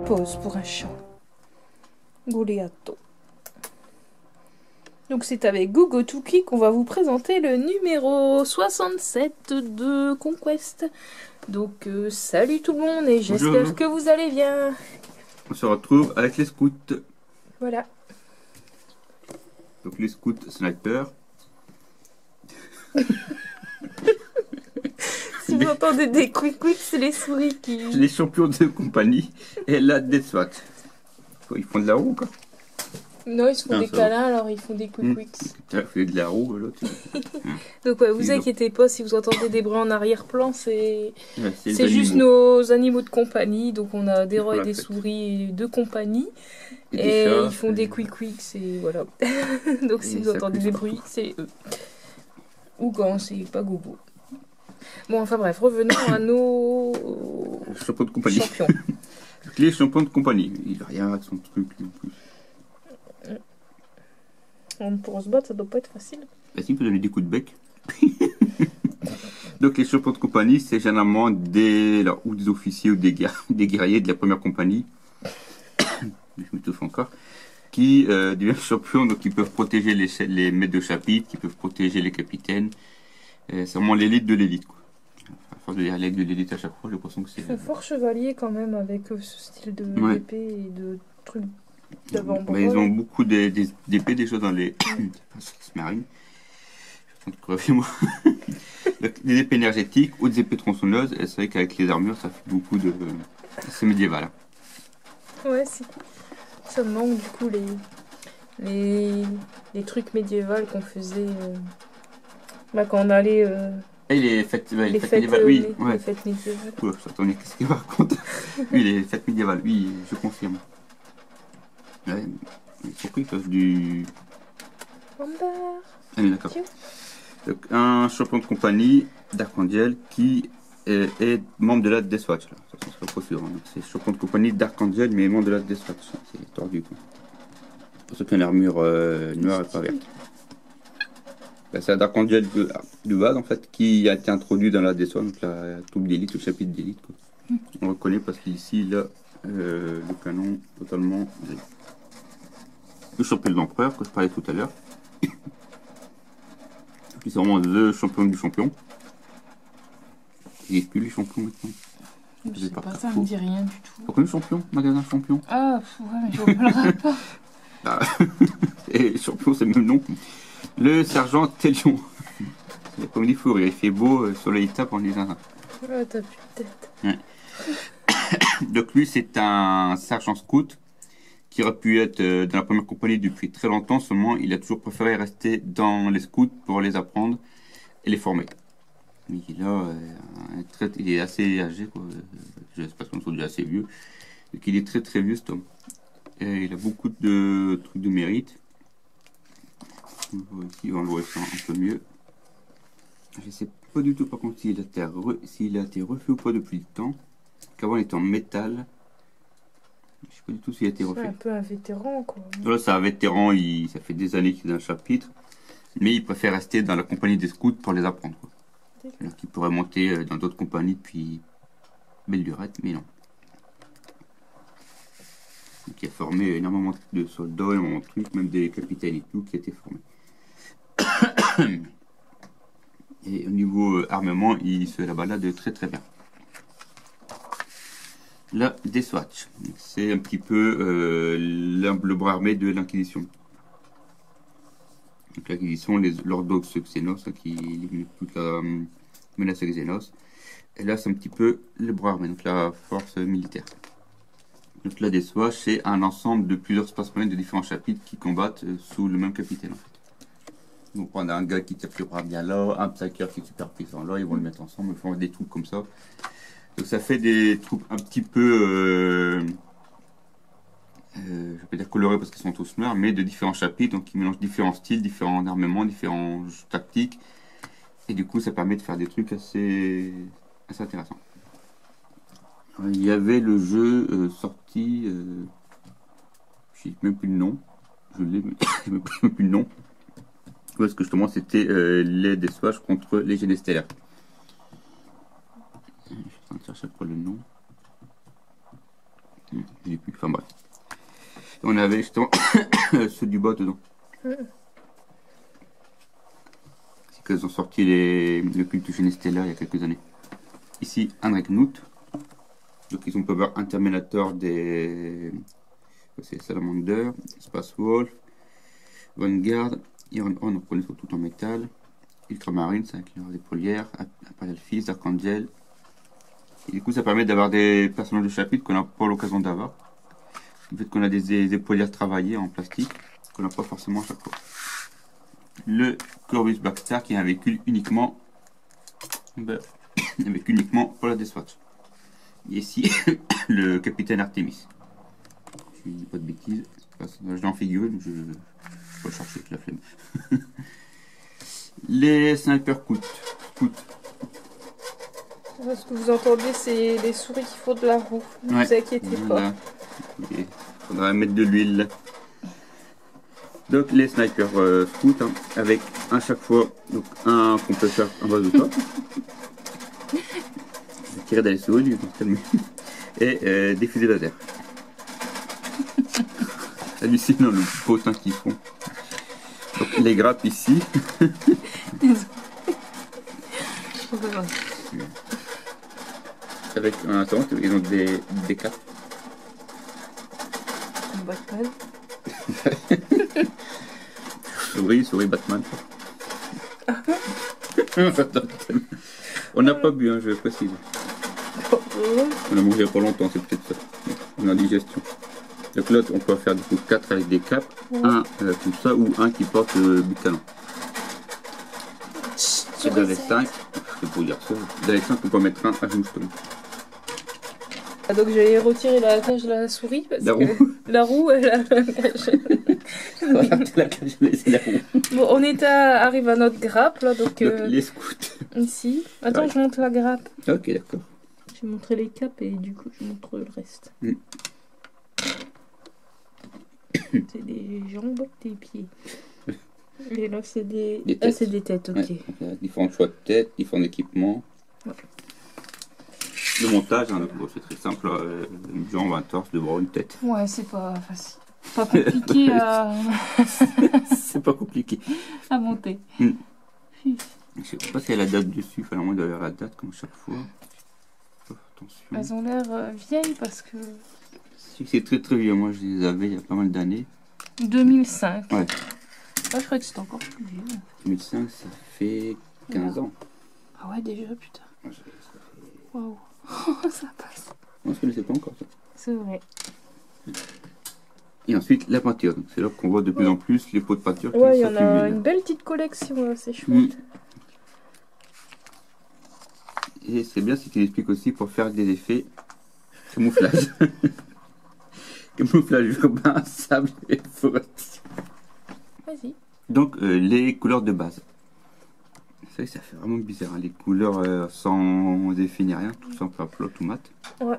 pose pour un chat. Goliato. Donc c'est avec GoGoToKey qu'on va vous présenter le numéro 67 de Conquest. Donc salut tout le monde et j'espère que vous allez bien. On se retrouve avec les scouts. Voilà. Donc les scouts sniper. Si vous entendez des quick c'est les souris qui... Les champions de compagnie et la Death SWAT. Ils font de la roue quoi. Non, ils se font des câlins, alors ils font des quick. Tu as fait de la roue l'autre. Donc ouais, vous inquiétez pas si vous entendez des bruits en arrière-plan, c'est juste animaux. nos animaux de compagnie. Donc on a des rats et des souris de compagnie. Et chats, ils font des quick et voilà. Donc si vous entendez des bruits, c'est eux. Ou quand c'est pas Gogo. Bon, enfin bref, revenons à nos champions de compagnie. Champions. Les champions de compagnie. Il a rien avec son truc en plus. Pour se battre, ça doit pas être facile. Bah si, il peut donner des coups de bec. Donc les champions de compagnie, c'est généralement des officiers ou des guerriers de la première compagnie. Je m'étouffe encore. Qui deviennent champions, donc ils peuvent protéger les maîtres de chapitre, qui peuvent protéger les capitaines. C'est vraiment l'élite de l'élite. À force de dire l'élite de l'élite à chaque fois, j'ai l'impression que c'est... C'est fort chevalier quand même avec ce style de épée et de trucs d'avant-bras. Ils ont beaucoup d'épées déjà dans les marines. Je suis en train de crever moi. Des épées énergétiques ou des épées tronçonneuses. Et c'est vrai qu'avec les armures, ça fait beaucoup de... C'est médiéval. Ouais, si. Ça me manque du coup les trucs médiévaux qu'on faisait quand on allait... Et les fêtes médiévales, oui. Les fêtes médiévales. Oula, j'attendais qu'est-ce qu'il raconte. Oui, les fêtes médiévales, oui, je confirme. Ouais, surtout ils peuvent du... Allez, d'accord. Donc, un champion de compagnie d'Archangel qui est membre de la Death Watch. Là. Ça, c'est pas sûr. Hein. C'est champion de compagnie d'Archangel, mais membre de la Death Watch. C'est tordu. Quoi. Pour ceux qui ont l'armure noire et pas verte. C'est un d'Archangel de base, en fait, qui a été introduit dans la Death Watch, donc la troupe d'élite, le chapitre d'élite. On le reconnaît parce qu'ici, il a le canon totalement gris. Le champion de l'empereur que je parlais tout à l'heure. C'est vraiment le champion du champion. Il n'est plus les champions maintenant. Je sais pas, ça me dit rien du tout. Pourquoi le champion? Magasin champion. Ah, ouais, mais je vois pas le rapport. Et champion, c'est le même nom. Le sergent Télion. C'est comme dit Fourrure, il fait beau, soleil tape en disant ça. Oh, t'as plus de tête. Ouais. Donc lui, c'est un sergent scout qui aurait pu être dans la première compagnie depuis très longtemps, seulement il a toujours préféré rester dans les scouts pour les apprendre et les former. Mais il est assez âgé, quoi. J'espère qu'on est assez vieux. Donc il est très très vieux cet homme. Et il a beaucoup de trucs de mérite. On voit ici, on le voit ça un peu mieux. Je ne sais pas du tout par contre s'il a été refait ou pas depuis le temps. Qu'avant il était en métal. Je sais pas du tout s'il a été refait. C'est un peu un vétéran quoi. Là c'est un vétéran, ça fait des années qu'il est dans le chapitre. Mais il préfère rester dans la compagnie des scouts pour les apprendre. Alors qu'il pourrait monter dans d'autres compagnies depuis belle lurette, mais non. Donc il a formé énormément de soldats, énormément de trucs, même des capitaines et tout qui a été formé. Et au niveau armement, il se la balade très très bien. Là, des Swatch. C'est un petit peu le bras armé de l'Inquisition. Donc l'Inquisition, l'orthodoxe Xénos, qui élimine toute la menace Xénos. Et là, c'est un petit peu le bras armé, donc la force militaire. Donc là, des Swatch, c'est un ensemble de plusieurs spasmodiens de différents chapitres qui combattent sous le même capitaine en fait. Donc on a un gars qui tire le bras bien là, un psyker qui est super puissant là, ils vont le mettre ensemble, ils font des troupes comme ça. Donc ça fait des troupes un petit peu, je vais pas dire colorées parce qu'ils sont tous noirs, mais de différents chapitres, donc ils mélangent différents styles, différents armements, différentes tactiques. Et du coup ça permet de faire des trucs assez intéressants. Alors, il y avait le jeu sorti, je sais même plus le nom, je l'ai, mais je ne sais même plus le nom. Parce que justement c'était les Death Watch contre les Génies Stellaires. Je suis en train de chercher pour le nom. Je dis plus, enfin bref. On avait justement ceux du bas dedans. C'est qu'ils ont sorti le culte Genestella il y a quelques années. Ici, Andreknut. Donc ils ont pu avoir un Terminator des... C'est Salamander, Space Wolf, Vanguard, Iron On, on connaît tout en métal, Ultramarines avec des polières, Imperial Fist, Archangel. Et du coup ça permet d'avoir des personnages de chapitre qu'on n'a pas l'occasion d'avoir. Le fait qu'on a des épaulières travaillées en plastique, qu'on n'a pas forcément à chaque fois. Le Corvus Blackstar qui est un véhicule uniquement, pour la Deathwatch. Et ici, le capitaine Artemis. Je dis pas de bêtises, je l'ai en figuré, mais je vais le chercher avec la flemme. Les snipers coûtent. Ce que vous entendez, c'est les souris qui font de la roue. Ne vous inquiétez pas. Il faudra mettre de l'huile. Donc les snipers scouts, hein, avec à chaque fois donc, un compresseur en bazooka. Tirer dans les souris, et des fusées laser. Hallucinant le potin qu'ils font. Donc les grappes ici. Avec un attends, ils ont des capes. Batman. Souris Batman. On n'a pas bu, hein, je précise. On a mangé il n'y a pas longtemps, c'est peut-être ça. On a digestion. Donc là, on peut faire du coup 4 avec des capes, un comme ça, ou un qui porte du canon. Et dans les 5, c'est pour dire ça, dans les 5, on peut mettre un à justement. Donc j'ai retiré la cage de la souris parce la que roue. La roue, elle a la cage. Voilà, la cage, c'est la roue. Bon, on est arrive à notre grappe là, donc les scouts. Ici. Attends, je montre la grappe. Ok, d'accord. J'ai montré les capes et du coup je montre le reste. C'est des jambes, des pieds. Et là c'est des têtes. Ah, c'est des têtes, ok. Ouais, différents choix de tête, différents équipements. Ouais. Le montage, hein, c'est très simple, une jambe, un torse, deux bras, une tête. Ouais, c'est pas facile. Pas compliqué à... C'est pas compliqué. À monter. Je sais pas s'il y a la date dessus, enfin, moi il doit y avoir la date comme chaque fois. Attention. Elles ont l'air vieilles parce que... C'est très très vieux, moi je les avais il y a pas mal d'années. 2005. Ouais. Ah, je croyais que c'était encore plus vieux. 2005, ça fait 15 ans. Ah ouais, déjà, putain. Waouh. Ça passe. On se connaissait pas encore ça. C'est vrai. Et ensuite la peinture. C'est là qu'on voit de plus en plus les pots de peinture. Ouais, il y en a une belle petite collection, c'est chouette. Et c'est bien, c'est qu'il explique aussi pour faire des effets camouflage. Camouflage urbain, sable et forêt. Vas-y. Donc les couleurs de base. Ça fait vraiment bizarre, hein, les couleurs sans effet ni rien, tout simple, plat, tout mat. Ouais.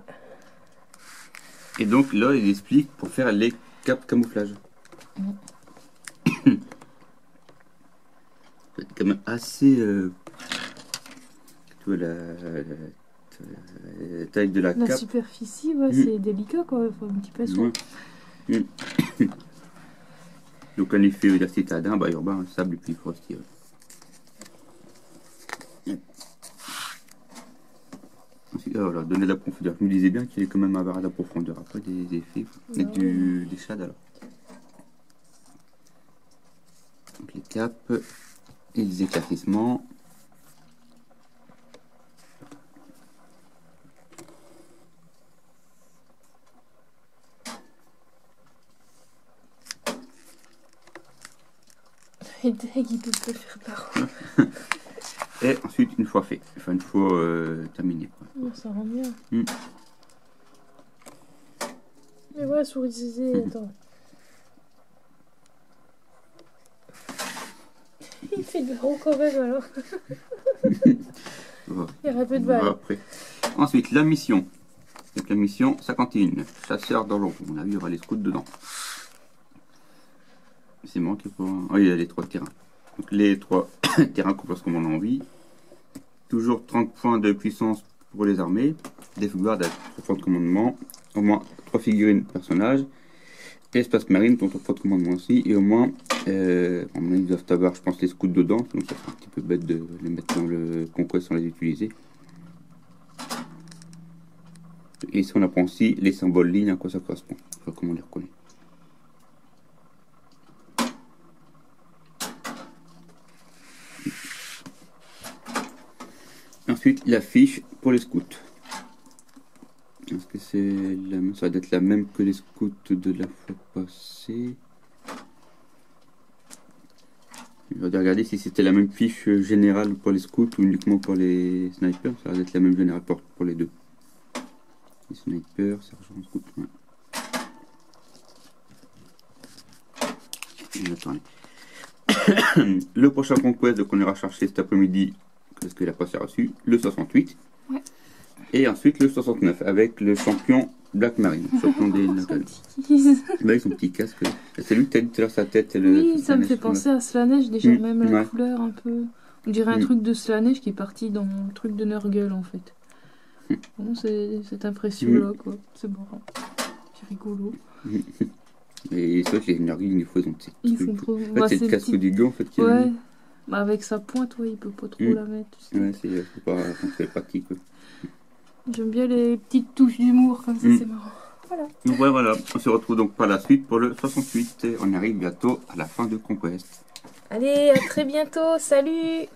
Et donc là, il explique pour faire les capes camouflage. C'est quand même assez... tu vois la taille de la cape. La superficie, ouais, c'est délicat quoi, il faut un petit peu soin. Donc un effet citadin, urbain, sable et puis forestier. Ensuite, voilà, donner de la profondeur. Je me disais bien qu'il allait quand même avoir de la profondeur. Après des effets et des shadows alors. Donc les capes et les éclaircissements. Et dès qu'il peut plus faire par Et ensuite, une fois fait, enfin une fois terminé. Quoi. Ça rend bien. Mais ouais, souris Zizé, attends. Il fait de gros quand même alors. Voilà. Il y aura peu de balles. Après. Ensuite, la mission. Donc la mission 51, chasseur dans l'ombre. On a vu, il y aura les scouts dedans. C'est moi qui peux... Oh, il y a les 3 terrains. Donc les 3 terrains qu'on place comme on a envie. Toujours 30 points de puissance pour les armées. Des sauvegardes à 3 points de commandement. au moins 3 figurines personnages. Et Space Marine, dont on peut de commandement aussi. Et au moins, ils doivent avoir, je pense, les scouts dedans. Donc ça serait un petit peu bête de les mettre dans le Conquest sans les utiliser. Et ici, on apprend aussi les symboles lignes, à quoi ça correspond. Enfin, comment on les reconnaît. Ensuite, la fiche pour les scouts. Est-ce que c'est la même? Ça va être la même que les scouts de la fois passée. Je vais regarder si c'était la même fiche générale pour les scouts ou uniquement pour les snipers. Ça va être la même générale pour les deux. Les snipers, sergent, scout. Ouais. Le prochain conquest qu'on ira chercher cet après-midi, parce qu'il n'a pas reçu, le 68. Ouais. Et ensuite le 69 avec le champion Black Marine, champion des Knuckles. Là, ils ont petit casque. C'est lui qui t'a dit tout à l'heure sa tête. Oui, ça me fait penser à Slanesh déjà, même la couleur un peu. On dirait un truc de Slanesh qui est parti dans le truc de Nurgle en fait. Bon, cette impression-là, quoi. C'est marrant. C'est rigolo. Et c'est vrai que les Nurgle, ils font des trucs. Ils font trop. En fait, c'est le casque du gant en fait qui ouais. Bah, avec sa pointe, ouais, il peut pas trop la mettre. Tu sais. Ouais, c'est pratique. Ouais. J'aime bien les petites touches d'humour comme ça, c'est marrant. Voilà. Donc voilà, on se retrouve donc par la suite pour le 68 et on arrive bientôt à la fin de Conquest. Allez, à très bientôt, salut!